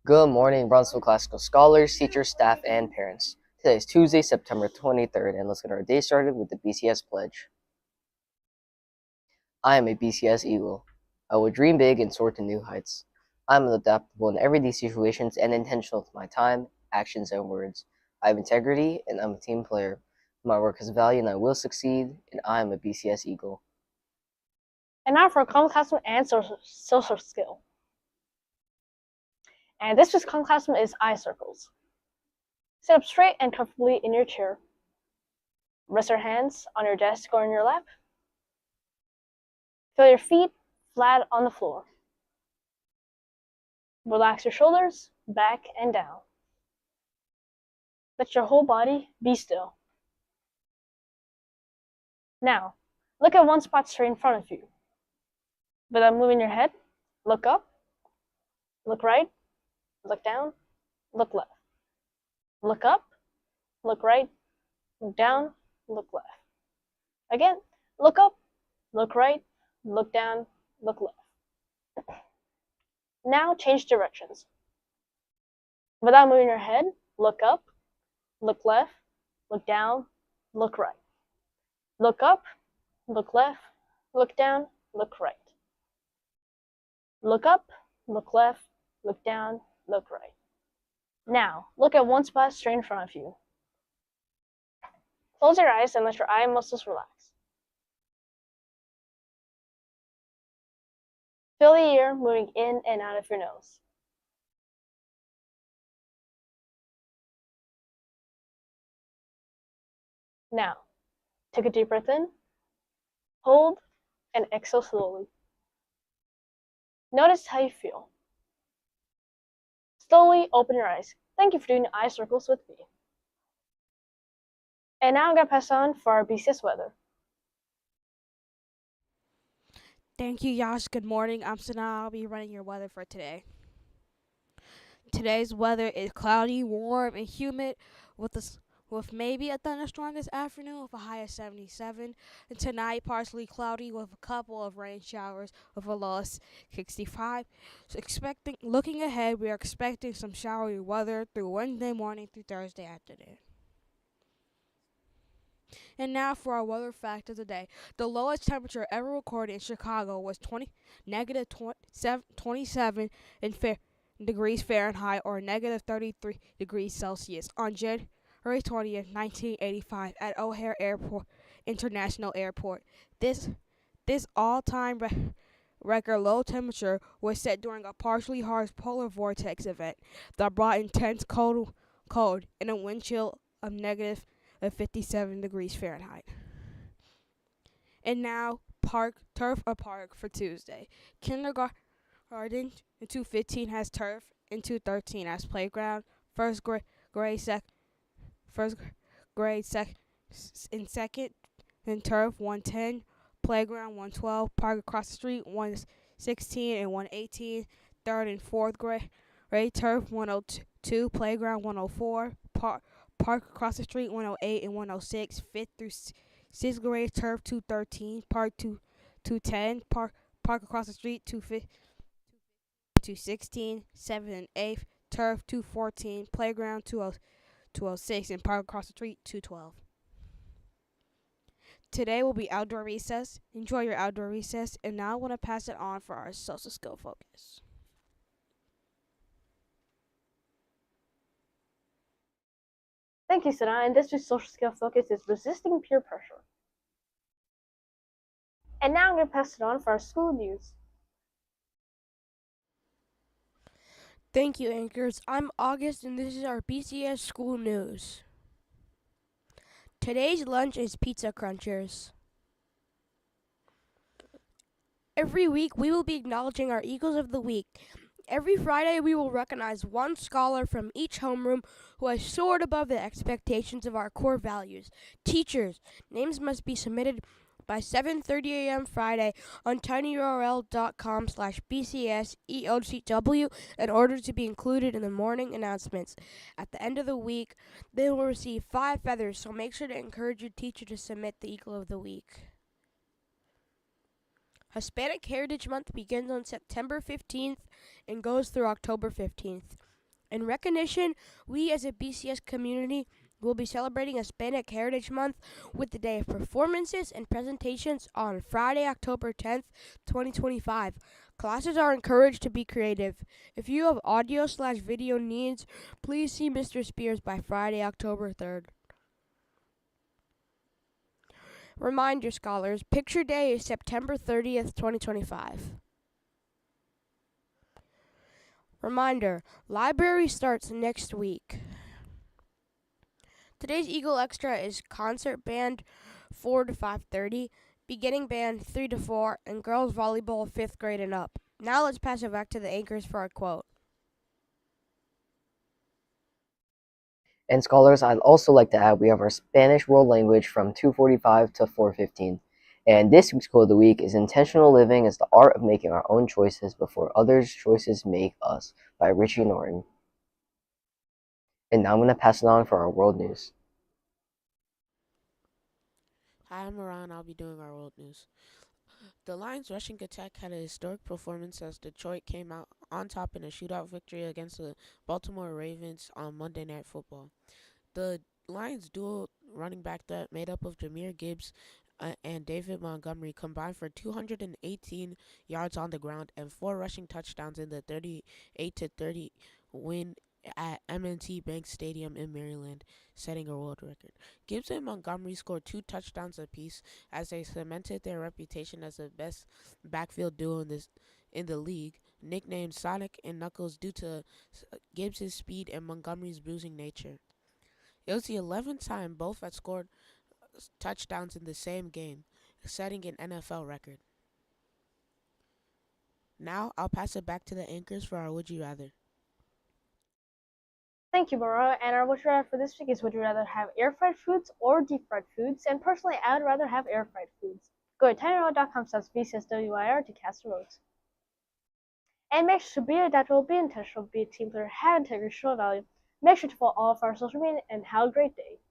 Good morning, Brownsville Classical scholars, teachers, staff, and parents. Today is Tuesday, September 23rd, and let's get our day started with the BCS pledge. I am a BCS Eagle. I will dream big and soar to new heights. I am adaptable in everyday situations and intentional with my time, actions, and words. I have integrity, and I'm a team player. My work has value, and I will succeed, and I am a BCS Eagle. And now for common classroom and social skill. And this week's common classroom is eye circles. Sit up straight and comfortably in your chair. Rest your hands on your desk or in your lap. Feel your feet flat on the floor. Relax your shoulders back and down. Let your whole body be still. Now, look at one spot straight in front of you. Without moving your head, look up, look right, look down, look left. Look up, look right, look down, look left. Again, look up, look right, look down, look left. Now change directions. Without moving your head, look up, look left, look down, look right. Look up, look left, look down, look right. Look up, look left, look down, look right. Now, look at one spot straight in front of you. Close your eyes and let your eye muscles relax. Feel the air moving in and out of your nose. Now, take a deep breath in, hold, and exhale slowly. Notice how you feel. Slowly open your eyes. Thank you for doing eye circles with me. And now I'm going to pass on for our BCS weather. Thank you, Yash. Good morning. I'm Sana. I'll be running your weather for today. Today's weather is cloudy, warm, and humid with maybe a thunderstorm this afternoon with a high of 77. And tonight, partially cloudy with a couple of rain showers with a low of 65. So looking ahead, we are expecting some showery weather through Wednesday morning through Thursday afternoon. And now for our weather fact of the day. The lowest temperature ever recorded in Chicago was negative 27 degrees Fahrenheit or negative 33 degrees Celsius on January 20th, 1985 at O'Hare International Airport. This all-time record low temperature was set during a partially harsh polar vortex event that brought intense cold and a wind chill of negative 57 degrees Fahrenheit. And now, turf or park for Tuesday. Kindergarten in 215 has turf, and 213 has playground. First grade in second, then turf 110, playground 112, park across the street 116 and 118. Third and fourth grade turf 102, playground 104, park across the street 108 and 106. Fifth through sixth grade turf 213, park 210, park across the street 216. Seventh and eighth turf 214, playground 206, and park across the street 212. Today will be outdoor recess. Enjoy your outdoor recess, and now I want to pass it on for our social skill focus. Thank you, Sana. And this week's social skill focus is resisting peer pressure. And now I'm going to pass it on for our school news. Thank you, anchors. I'm August, and this is our BCS school news. Today's lunch is pizza crunchers. Every week, we will be acknowledging our Eagles of the Week. Every Friday, we will recognize one scholar from each homeroom who has soared above the expectations of our core values. Teachers, names must be submitted by 7:30 a.m. Friday on tinyurl.com/bcseoCW in order to be included in the morning announcements. At the end of the week, they will receive 5 feathers, so make sure to encourage your teacher to submit the Eagle of the Week. Hispanic Heritage Month begins on September 15th and goes through October 15th. In recognition, we as a BCS community will be celebrating Hispanic Heritage Month with the day of performances and presentations on Friday, October 10th, 2025. Classes are encouraged to be creative. If you have audio/video needs, please see Mr. Spears by Friday, October 3rd. Reminder, scholars, Picture Day is September 30th, 2025. Reminder, library starts next week. Today's Eagle Extra is concert band 4 to 5:30, beginning band 3 to 4, and girls volleyball 5th grade and up. Now let's pass it back to the anchors for our quote. And scholars, I'd also like to add we have our Spanish world language from 2:45 to 4:15. And this week's quote of the week is intentional living is the art of making our own choices before others' choices make us by Richie Norton. And now I'm going to pass it on for our world news. Hi, I'm Moran. I'll be doing our world news. The Lions' rushing attack had a historic performance as Detroit came out on top in a shootout victory against the Baltimore Ravens on Monday Night Football. The Lions' dual running back that made up of Jahmyr Gibbs and David Montgomery combined for 218 yards on the ground and 4 rushing touchdowns in the 38-30 win at M&T Bank Stadium in Maryland, setting a world record. Gibbs and Montgomery scored 2 touchdowns apiece as they cemented their reputation as the best backfield duo in the league, nicknamed Sonic and Knuckles due to Gibbs' speed and Montgomery's bruising nature. It was the 11th time both had scored touchdowns in the same game, setting an NFL record. Now I'll pass it back to the anchors for our Would You Rather. Thank you, Mara. And our Would You Rather for this week is would you rather have air-fried foods or deep-fried foods? And personally, I would rather have air-fried foods. Go to tinyurl.com/VCSWIR to cast your votes. And make sure to be adaptable, be intentional, be a team player, have integrity, show value. Make sure to follow all of our social media, and have a great day.